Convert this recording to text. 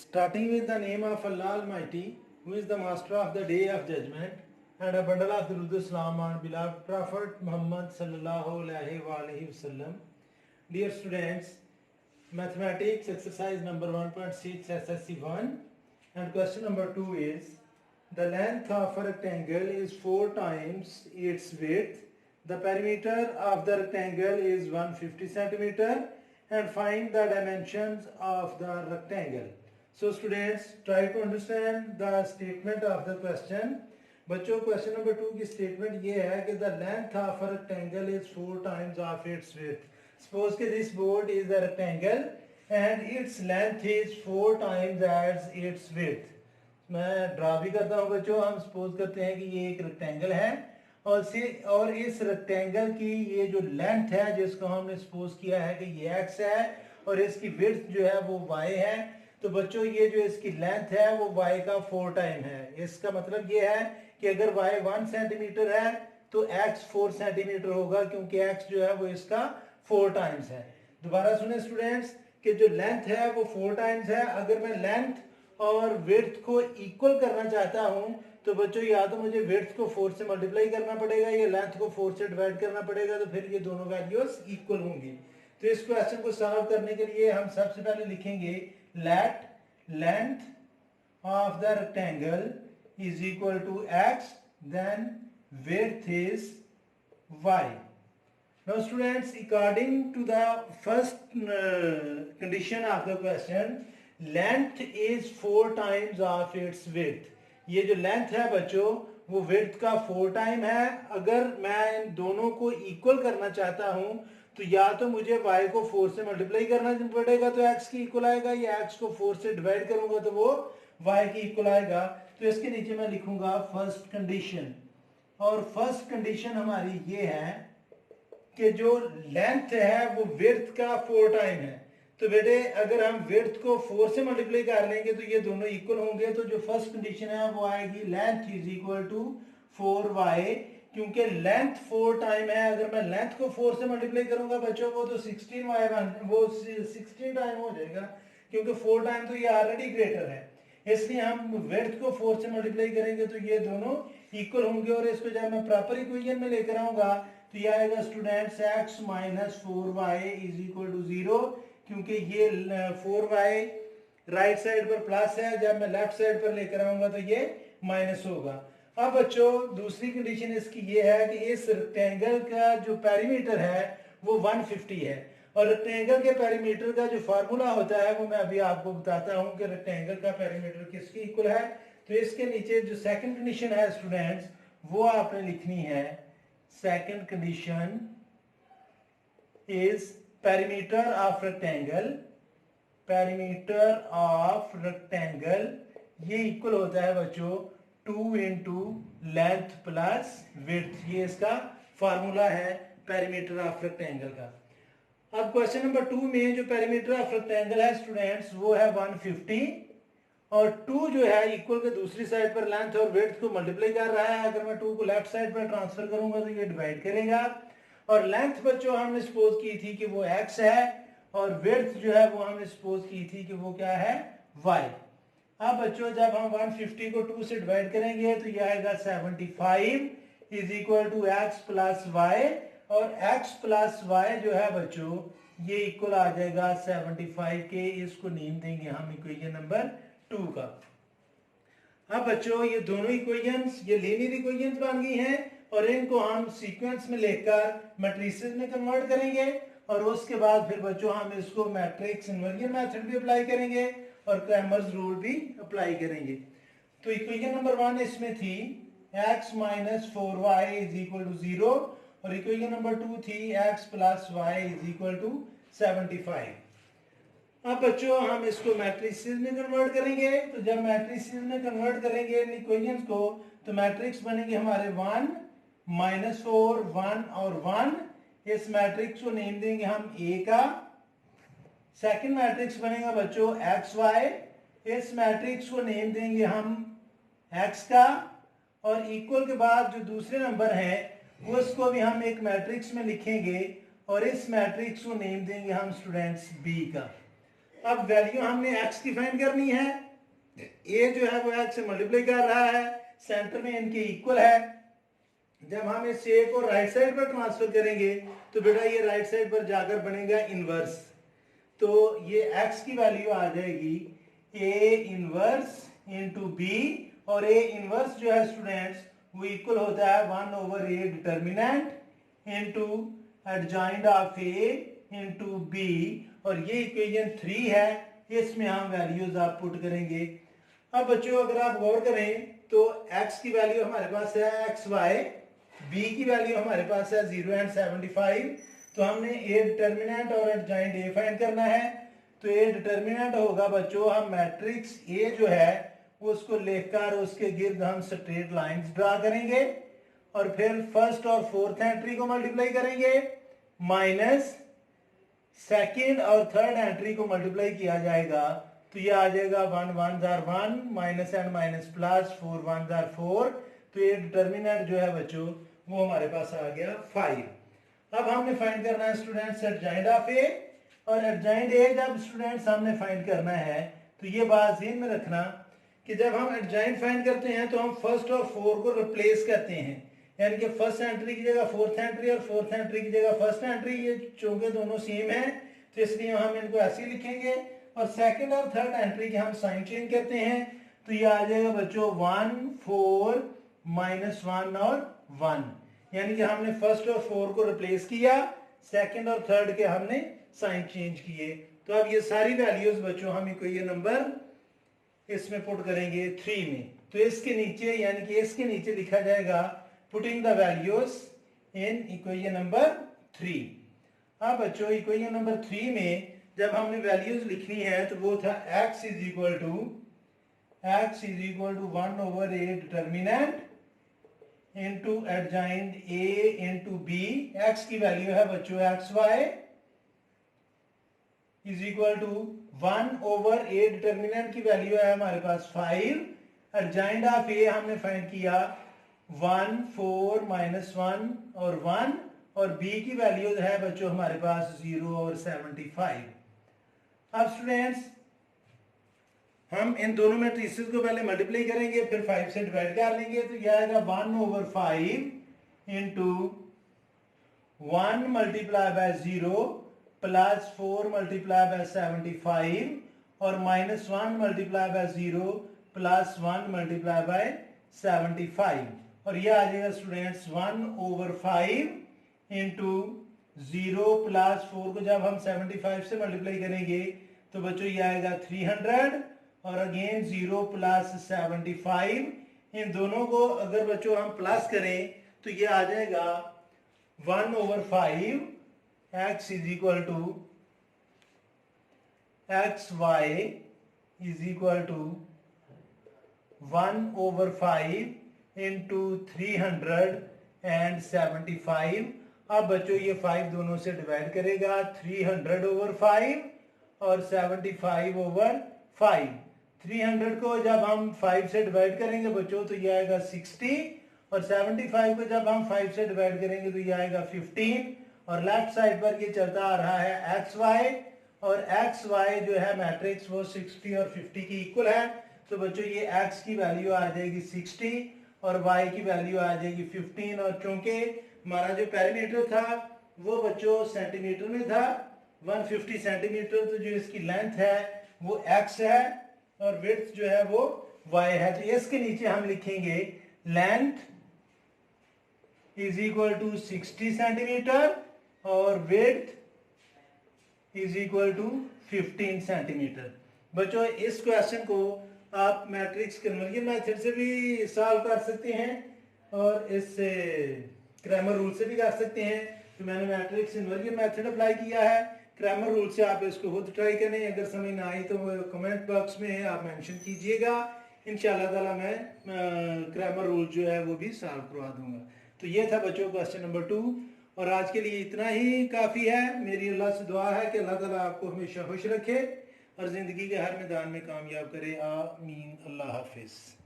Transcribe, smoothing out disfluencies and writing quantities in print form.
Starting with the name of Allah Almighty, who is the master of the day of judgment, and a bundle of Durud Salam on beloved Prophet Muhammad sallallahu alaihi wasallam. Dear students, mathematics exercise number 1.6 SSC 1 and question number 2 is the length of a rectangle is 4 times its width. The perimeter of the rectangle is 150 centimeter and find the dimensions of the rectangle. So students, try to understand the statement of the question. बच्चों question number 2 की statement ये है कि the length of a rectangle is 4 times of its width. Suppose कि this board is a rectangle and its length is 4 times as its width. मैं draw भी करता हूँ बच्चों. हम सपोज करते हैं कि ये एक रेक्टेंगल है और इस रेक्टेंगल की ये जो लेंथ है जिसको हमने सपोज किया है कि ये x है और इसकी विड्थ जो है वो y है. तो बच्चों ये जो इसकी लेंथ है वो y का 4 टाइम है. इसका मतलब ये है कि अगर y 1 सेंटीमीटर है तो x 4 सेंटीमीटर होगा क्योंकि x जो है वो इसका 4 टाइम्स है. दोबारा सुने स्टूडेंट्स कि जो लेंथ है वो 4 टाइम्स है. अगर मैं लेंथ और विड्थ को इक्वल करना चाहता हूं तो बच्चों या तो मुझे विड्थ को 4 से मल्टीप्लाई करना पड़ेगा या लेंथ को 4 से डिवाइड करना पड़ेगा, तो फिर ये दोनों वैल्यूज इक्वल होंगी. तो इस क्वेश्चन को सॉल्व करने के लिए हम सबसे पहले लिखेंगे let length of the rectangle is equal to x, then width is y. Now students, according to the first condition of the question, length is 4 times of its width. ये जो लेंथ है बच्चों वो विड्थ का 4 time है. अगर मैं इन दोनों को इक्वल करना चाहता हूं तो या तो मुझे y को 4 से मल्टीप्लाई करना पड़ेगा तो x की इक्वल आएगा, या x को 4 से डिवाइड करूंगा तो वो y की इक्वल आएगा. तो इसके नीचे मैं लिखूंगा फर्स्ट कंडीशन, और फर्स्ट कंडीशन हमारी ये है कि जो लेंथ है वो विड्थ का 4 टाइम है. तो बेटे अगर हम विड्थ को 4 से मल्टीप्लाई कर लेंगे तो ये दोनों इक्वल होंगे. तो जो फर्स्ट कंडीशन है वो आएगी length is equal to 4y, क्योंकि लेंथ 4 टाइम है. अगर मैं लेंथ को 4 से मल्टीप्लाई करूंगा बच्चों वो तो 16y वो 16 टाइम हो जाएगा, क्योंकि 4 टाइम तो ये ऑलरेडी ग्रेटर है. इसलिए हम विड्थ को 4 से मल्टीप्लाई करेंगे तो ये दोनों इक्वल होंगे. और इसको जब मैं प्रॉपर इक्वेशन में लेकर आऊंगा तो ये आएगा students x minus 4y is equal to 0, क्योंकि ये 4y राइट साइड पर प्लस है, जब मैं लेफ्ट साइड पर लेकर आऊंगा तो ये माइनस होगा. अब बच्चों दूसरी कंडीशन इसकी ये है कि इस रेक्टेंगल का जो पेरीमीटर है वो 150 है, और रेक्टेंगल के पेरीमीटर का जो फार्मूला होता है वो मैं अभी आपको बताता हूं कि रेक्टेंगल का पेरीमीटर किसके इक्वल है. तो इसके नीचे जो सेकंड कंडीशन है स्टूडेंट्स वो आपने लिखनी है. Second condition is perimeter of rectangle, perimeter of rectangle ये इक्वल होता है बच्चों 2 into length plus width. ये इसका फार्मूला है perimeter of rectangle का. अब क्वेश्चन नंबर 2 में जो perimeter of rectangle है स्टूडेंट्स वो है 150, और 2 जो है इक्वल के दूसरी साइड पर लेंथ और विड्थ को मल्टीप्लाई कर रहा है. अगर मैं 2 को लेफ्ट साइड पर ट्रांसफर करूंगा तो ये डिवाइड करेगा. और लेंथ बच्चों हमने सपोज की थी कि वो x है, और विड्थ जो है वो हमने सपोज की थी कि वो क्या है y. अब बच्चों जब हम 150 को 2 से डिवाइड करेंगे तो ये आएगा 75 is equal to x plus y, और x प्लस वाई जो है बच्चों ये इक्वल आ जाएगा 75 के. इसको नेम देंगे हम इक्वेशन नंबर 2 का. अब बच्चों ये दोनों इक्वेशंस ये लीनियर इक्वेशंस बन गई हैं, और इनको हम सीक्वेंस में लेकर मैट्रिसेस में कन्वर्ट करेंगे, और उसके बाद फिर बच्चों हम इसको मैट्रिक्स इन्वर्जन मेथड भी अप्लाई करेंगे और क्रैमर्स रूल भी अप्लाई करेंगे. तो इक्वेशन नंबर 1 इसमें थी x minus 4y is equal to 0, और इक्वेशन नंबर 2 थी x प्लस y इज इक्वल टू 75. अब बच्चों हम इसको मैट्रिसेस में कन्वर्ट करेंगे. तो जब मैट्रिसेस में कन्वर्ट करेंगे इन इक्वेशंस को तो मैट्रिक्स बनेंगे हमारे 1 माइनस 4 1 और 1. इस मैट्रिक्स को नेम देंगे हम A का. सेकंड मैट्रिक्स बनेगा बच्चों XY. इस मैट्रिक्स को नेम देंगे हम X का, और इक्वल के बाद जो दूसरे नंबर हैं उसको भी हम एक मैट्रिक्स में लिखेंगे और इस मैट्रिक्स को नेम देंगे हम स्टूडेंट्स B का. अब वैल्यू हमने x की फाइंड करनी है, a जो है वो x से मल्टीप्लाई कर रहा है, सेंटर में इनके इक्वल है। जब हम इस a को राइट साइड पर ट्रांसफर करेंगे तो बेटा ये राइट साइड पर जाकर बनेगा इनवर्स, तो ये x की वैल्यू आ जाएगी a इनवर्स इंटू बी, और a इनवर्स जो है स्टूडेंट्स वो इक्वल होता है 1/a determinant into adjoint of a into b, और ये इक्वेशन 3 है, इसमें हम वैल्यूज आप पुट करेंगे। अब बच्चों अगर आप गौर करें तो x की वैल्यू हमारे पास है xy, b की वैल्यू हमारे पास है 0 and 75, तो हमने a डिटर्मिनेंट और एडजॉइंट a फाइंड करना है। तो a डिटर्मिनेंट होगा बच्चों, हम मैट्रिक्स a जो है उसको लेकर उसके गिर्द हम स्ट्रेट लाइंस ड्रा करेंगे, और फिर फर्स्ट और फोर्थ एंट्री को मल्टीप्लाई करेंगे, माइनस सेकेंड और थर्ड एंट्री को मल्टीप्लाई किया जाएगा, तो ये आ जाएगा 1 1 1 माइनस एंड माइनस प्लस 4 1 4, तो ये डिटर्मिनेंट जो है बच्चों वो हमारे पास आ गया 5। अब हमने फाइंड करना है स्टूडेंट्स एडजॉइंट ऑफ ए, और एडजॉइंट ए जब स्टूडेंट्स हमने फाइंड करना है तो ये बात ध्यान में रखना कि जब हम एडजॉइंट फाइंड करते हैं तो हम फर्स्ट और फोर को रिप्लेस करते हैं, यानी कि फर्स्ट एंट्री की जगह फोर्थ एंट्री और फोर्थ एंट्री की जगह फर्स्ट एंट्री, ये चूंकि दोनों सेम है तो इसलिए हम इनको ऐसे लिखेंगे, और सेकंड और थर्ड एंट्री के हम साइन चेंज करते हैं, तो ये आ जाएगा बच्चों 1 4 -1 और 1, यानी कि हमने फर्स्ट और फोर को रिप्लेस किया, सेकंड और थर्ड के हमने साइन चेंज किए। तो अब ये सारी वैल्यूज बच्चों हम इक्वेशन नंबर इसमें पुट करेंगे 3 में, तो इसके नीचे यानी कि इसके नीचे लिखा जाएगा putting the values in equation number 3। अब बच्चों इक्वेशन नंबर 3 में जब हमने वैल्यूज लिखनी है तो वो था x is equal to 1/a determinant into adjoint a into b, x की वैल्यू है बच्चों xy is equal to 1/a determinant की वैल्यू है हमारे पास 5, एडजॉइंट ऑफ a हमने फाइंड किया 1 4 -1 और 1, और b की वैल्यू है बच्चों हमारे पास 0 और 75। अब स्टूडेंट्स हम इन दोनों मैट्रिसेस को पहले मल्टीप्लाई करेंगे, फिर 5 से डिवाइड कर लेंगे, तो यह आएगा 1/5 into 1 multiply by 0 plus 4 multiply by 75 और -1 multiply by 0 plus 1 multiply by 75, और यह आ जाएगा स्टूडेंट्स 1/5 इंटू 0 प्लस 4 को जब हम 75 से मल्टीप्लाई करेंगे तो बच्चों ये आएगा 300, और अगेन 0 प्लस 75, इन दोनों को अगर बच्चों हम प्लस करें तो ये आ जाएगा 1/5 x is equal to xy is equal to 1/5 into 375। अब बच्चों ये 5 दोनों से डिवाइड करेगा, 300/5 और 75/5। 300 को जब हम 5 से डिवाइड करेंगे बच्चों तो ये आएगा 60, और 75 को जब हम 5 से डिवाइड करेंगे तो ये आएगा 15, और लेफ्ट साइड पर ये चलता आ रहा है xy, और xy जो है मैट्रिक्स वो 60 और 50 की इक्वल है, तो बच्चों ये x की वैल्यू आ जाएगी 60 और y की वैल्यू आ जाएगी 15, और चूंकि हमारा जो पेरीमीटर था वो बच्चों सेंटीमीटर में था 150 सेंटीमीटर, तो जो इसकी लेंथ है वो x है और विड्थ जो है वो y है, तो इसके नीचे हम लिखेंगे length is equal to 60 centimetre और width is equal to 15 centimetre. बच्चों इस क्वेश्चन को आप मैट्रिक्स कन्वर्जन मेथड से भी सॉल्व कर सकते हैं और इससे क्रैमर रूल से भी कर सकते हैं, तो मैंने मैट्रिक्स इन्वर्जन मेथड अप्लाई किया है। क्रैमर रूल से आप इसको खुद ट्राई करें, अगर समझ ना आई तो कमेंट बॉक्स में आप मेंशन कीजिएगा, इंशाल्लाह ताला मैं क्रैमर रूल जो है वो भी सॉल्व करवा दूंगा। तो ये था बच्चों क्वेश्चन नंबर 2, और आज के लिए इतना ही काफ़ी है। मेरी अल्लाह से दुआ है कि अल्लाह ताला आपको हमेशा खुश रखे और ज़िंदगी के हर मैदान में कामयाब करे। आमीन। अल्लाह हाफिज़।